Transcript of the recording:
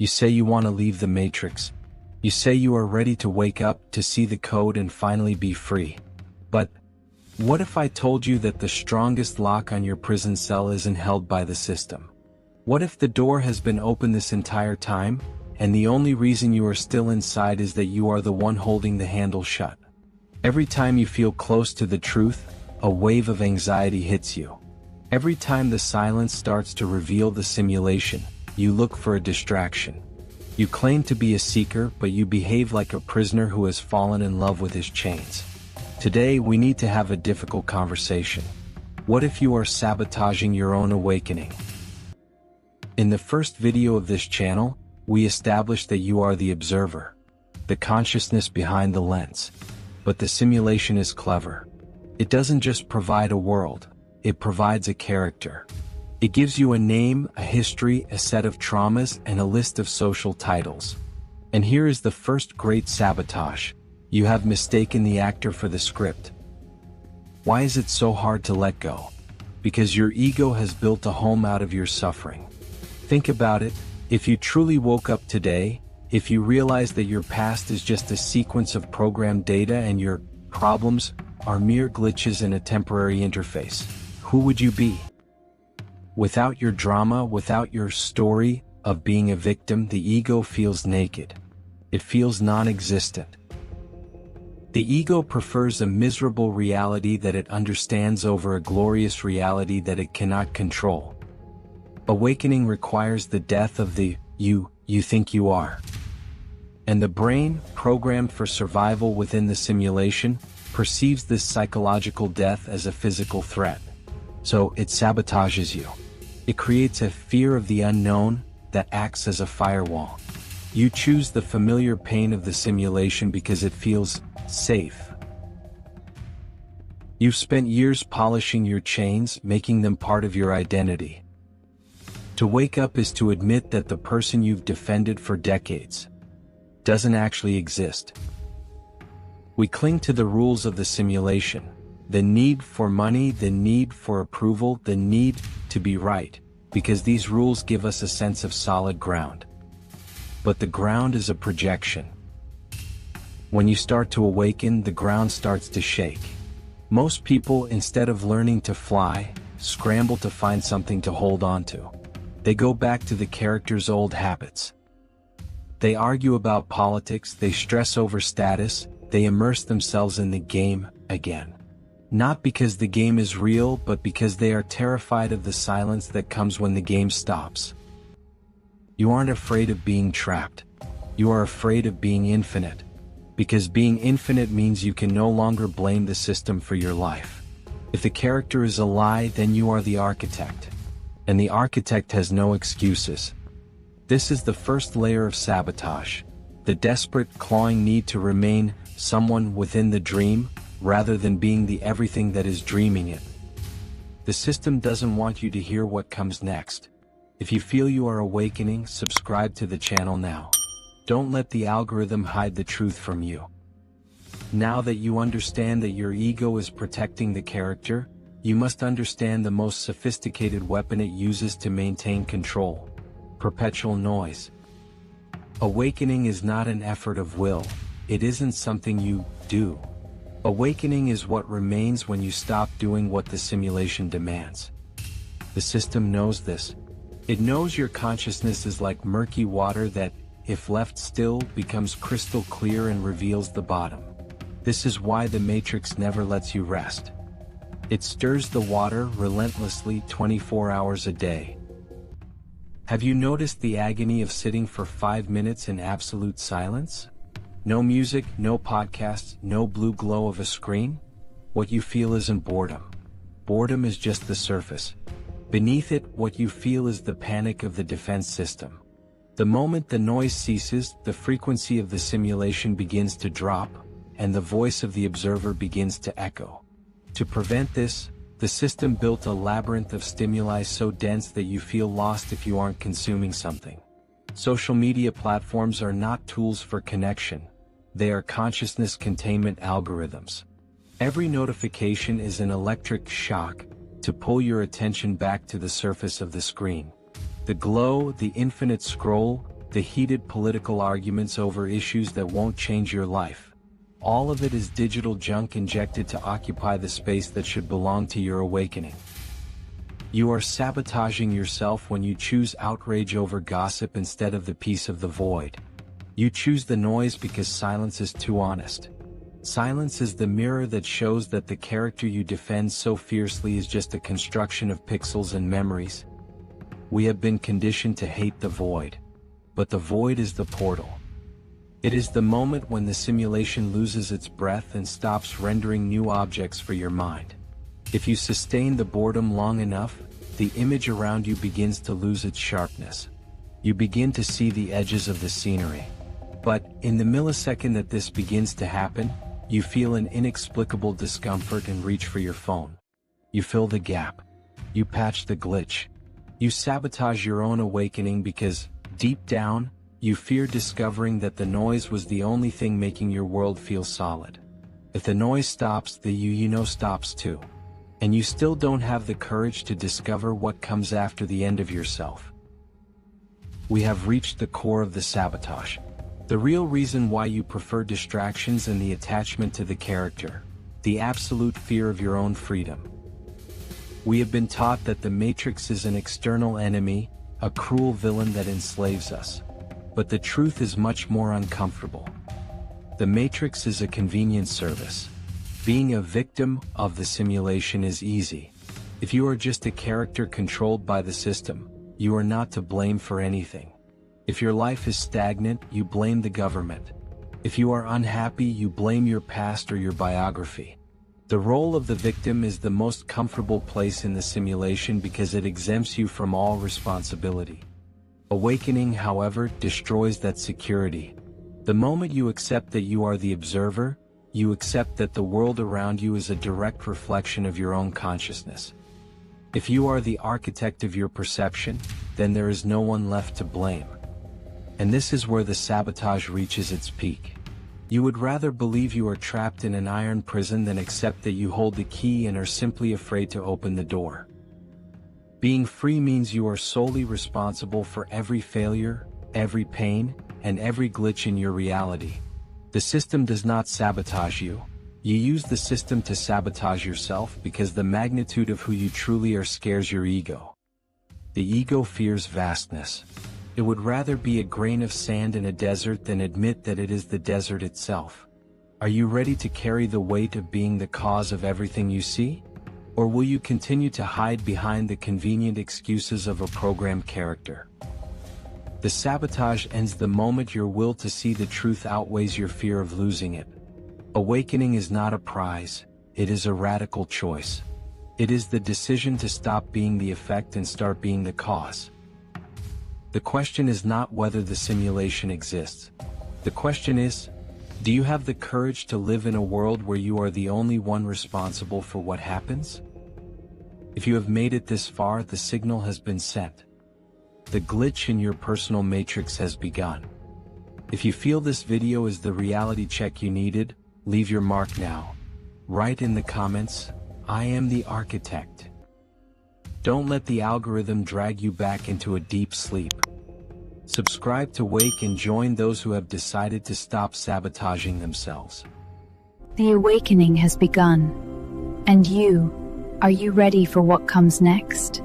You say you want to leave the matrix. You say you are ready to wake up, to see the code and finally be free. But what if I told you that the strongest lock on your prison cell isn't held by the system? What if the door has been open this entire time, and the only reason you are still inside is that you are the one holding the handle shut? Every time you feel close to the truth, a wave of anxiety hits you. Every time the silence starts to reveal the simulation, you look for a distraction. You claim to be a seeker, but you behave like a prisoner who has fallen in love with his chains. Today we need to have a difficult conversation. What if you are sabotaging your own awakening? In the first video of this channel, we established that you are the observer, the consciousness behind the lens. But the simulation is clever. It doesn't just provide a world, it provides a character. It gives you a name, a history, a set of traumas, and a list of social titles. And here is the first great sabotage. You have mistaken the actor for the script. Why is it so hard to let go? Because your ego has built a home out of your suffering. Think about it. If you truly woke up today, if you realize that your past is just a sequence of programmed data and your problems are mere glitches in a temporary interface, who would you be? Without your drama, without your story of being a victim, the ego feels naked. It feels non-existent. The ego prefers a miserable reality that it understands over a glorious reality that it cannot control. Awakening requires the death of the you think you are. And the brain, programmed for survival within the simulation, perceives this psychological death as a physical threat. So it sabotages you. It creates a fear of the unknown that acts as a firewall. You choose the familiar pain of the simulation because it feels safe. You've spent years polishing your chains, making them part of your identity. To wake up is to admit that the person you've defended for decades doesn't actually exist. We cling to the rules of the simulation, the need for money, the need for approval, the need to be right, because these rules give us a sense of solid ground. But the ground is a projection. When you start to awaken, the ground starts to shake. Most people, instead of learning to fly, scramble to find something to hold on to. They go back to the character's old habits. They argue about politics, they stress over status, they immerse themselves in the game again. Not because the game is real, but because they are terrified of the silence that comes when the game stops. You aren't afraid of being trapped. You are afraid of being infinite. Because being infinite means you can no longer blame the system for your life. If the character is a lie, then you are the architect. And the architect has no excuses. This is the first layer of sabotage. The desperate, clawing need to remain someone within the dream, rather than being the everything that is dreaming it. The system doesn't want you to hear what comes next. If you feel you are awakening, subscribe to the channel now. Don't let the algorithm hide the truth from you. Now that you understand that your ego is protecting the character, you must understand the most sophisticated weapon it uses to maintain control: perpetual noise. Awakening is not an effort of will. It isn't something you do. Awakening is what remains when you stop doing what the simulation demands. The system knows this. It knows your consciousness is like murky water that, if left still, becomes crystal clear and reveals the bottom. This is why the Matrix never lets you rest. It stirs the water relentlessly 24 hours a day. Have you noticed the agony of sitting for 5 minutes in absolute silence? No music, no podcasts, no blue glow of a screen? What you feel isn't boredom. Boredom is just the surface. Beneath it, what you feel is the panic of the defense system. The moment the noise ceases, the frequency of the simulation begins to drop, and the voice of the observer begins to echo. To prevent this, the system built a labyrinth of stimuli so dense that you feel lost if you aren't consuming something. Social media platforms are not tools for connection. They are consciousness containment algorithms. Every notification is an electric shock to pull your attention back to the surface of the screen. The glow, the infinite scroll, the heated political arguments over issues that won't change your life. All of it is digital junk injected to occupy the space that should belong to your awakening. You are sabotaging yourself when you choose outrage over gossip instead of the peace of the void. You choose the noise because silence is too honest. Silence is the mirror that shows that the character you defend so fiercely is just a construction of pixels and memories. We have been conditioned to hate the void. But the void is the portal. It is the moment when the simulation loses its breath and stops rendering new objects for your mind. If you sustain the boredom long enough, the image around you begins to lose its sharpness. You begin to see the edges of the scenery. But, in the millisecond that this begins to happen, you feel an inexplicable discomfort and reach for your phone. You fill the gap. You patch the glitch. You sabotage your own awakening because, deep down, you fear discovering that the noise was the only thing making your world feel solid. If the noise stops, the you know stops too. And you still don't have the courage to discover what comes after the end of yourself. We have reached the core of the sabotage. The real reason why you prefer distractions and the attachment to the character. The absolute fear of your own freedom. We have been taught that the Matrix is an external enemy, a cruel villain that enslaves us. But the truth is much more uncomfortable. The Matrix is a convenience service. Being a victim of the simulation is easy. If you are just a character controlled by the system, you are not to blame for anything. If your life is stagnant, you blame the government. If you are unhappy, you blame your past or your biography. The role of the victim is the most comfortable place in the simulation because it exempts you from all responsibility. Awakening, however, destroys that security. The moment you accept that you are the observer, you accept that the world around you is a direct reflection of your own consciousness. If you are the architect of your perception, then there is no one left to blame. And this is where the sabotage reaches its peak. You would rather believe you are trapped in an iron prison than accept that you hold the key and are simply afraid to open the door. Being free means you are solely responsible for every failure, every pain, and every glitch in your reality. The system does not sabotage you. You use the system to sabotage yourself because the magnitude of who you truly are scares your ego. The ego fears vastness. It would rather be a grain of sand in a desert than admit that it is the desert itself. Are you ready to carry the weight of being the cause of everything you see? Or will you continue to hide behind the convenient excuses of a programmed character? The sabotage ends the moment your will to see the truth outweighs your fear of losing it. Awakening is not a prize, it is a radical choice. It is the decision to stop being the effect and start being the cause. The question is not whether the simulation exists. The question is, do you have the courage to live in a world where you are the only one responsible for what happens? If you have made it this far, the signal has been sent. The glitch in your personal matrix has begun. If you feel this video is the reality check you needed, leave your mark now. Write in the comments, "I am the architect." Don't let the algorithm drag you back into a deep sleep. Subscribe to Wake and join those who have decided to stop sabotaging themselves. The awakening has begun. And you, are you ready for what comes next?